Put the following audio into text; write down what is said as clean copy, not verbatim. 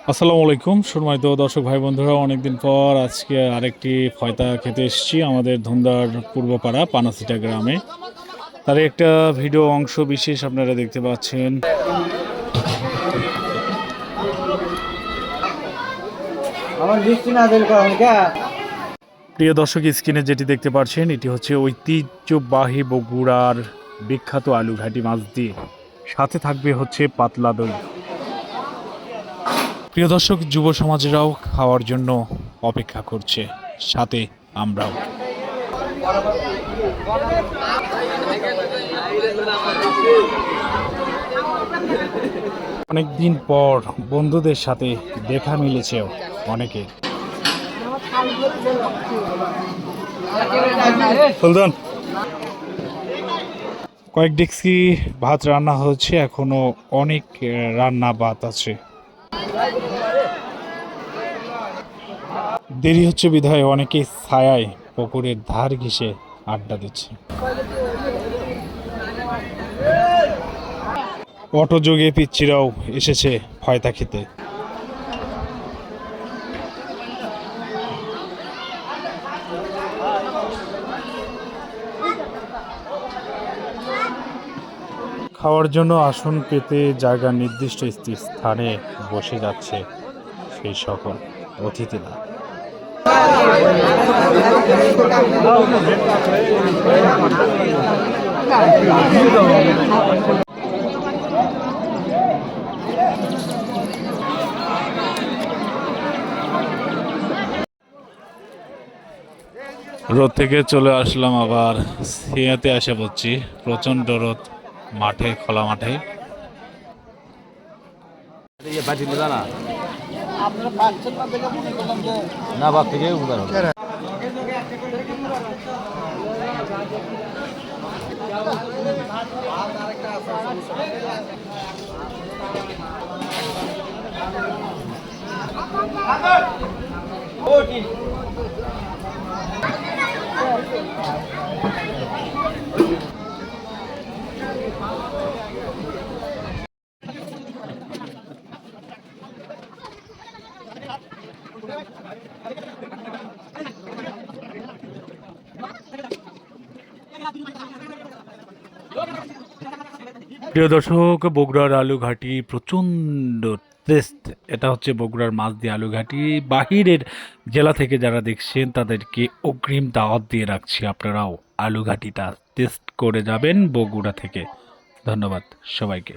আসসালামু আলাইকুম সম্মানিত দর্শক ভাই বন্ধুরা, অনেকদিন পর আজকে আরেকটি ফয়তা খেতে এসেছি আমাদের ধুমদার পূর্বপাড়া পানাসিটা গ্রামে। তার একটা ভিডিও অংশ বিশেষ আপনারা দেখতে পাচ্ছেন। প্রিয় দর্শক, স্ক্রিনে যেটি দেখতে পাচ্ছেন এটি হচ্ছে ঐতিহ্যবাহী বগুড়ার বিখ্যাত আলুঘাটি মাছ দিয়ে, সাথে থাকবে হচ্ছে পাতলা দই। প্রিয় দর্শক, যুব সমাজেরাও খাওয়ার জন্য অপেক্ষা করছে, সাথে আমরাও। অনেকদিন পর বন্ধুদের সাথে দেখা মিলেছেও অনেকে। কয়েক ডেক্সি ভাত রান্না হচ্ছে, এখনো অনেক রান্না ভাত আছে। দেরি হচ্ছে বিধায় অনেকে ছায়ায় পুকুরের ধার ঘেঁষে আড্ডা দিচ্ছে। অটো যোগে পিচ্ছিরাও এসেছে ফয়তা খেতে। খাওয়ার জন্য আসন পেতে জায়গা নির্দিষ্ট স্থানে বসে যাচ্ছে সেই সকল অতিথিরা। রোদ থেকে চলে আসলাম, আবার সিয়াতে এসে পড়ছি। প্রচন্ড রোদ, মাঠে, খোলা মাঠে। প্রিয় দর্শক, বগুড়ার আলুঘাটি প্রচণ্ড টেস্ট। এটা হচ্ছে বগুড়ার মাছ দিয়ে আলুঘাটি। বাহিরের জেলা থেকে যারা দেখছেন তাদেরকে অগ্রিম দাওয়াত দিয়ে রাখছি, আপনারাও আলুঘাটিটা টেস্ট করে যাবেন বগুড়া থেকে। ধন্যবাদ সবাইকে।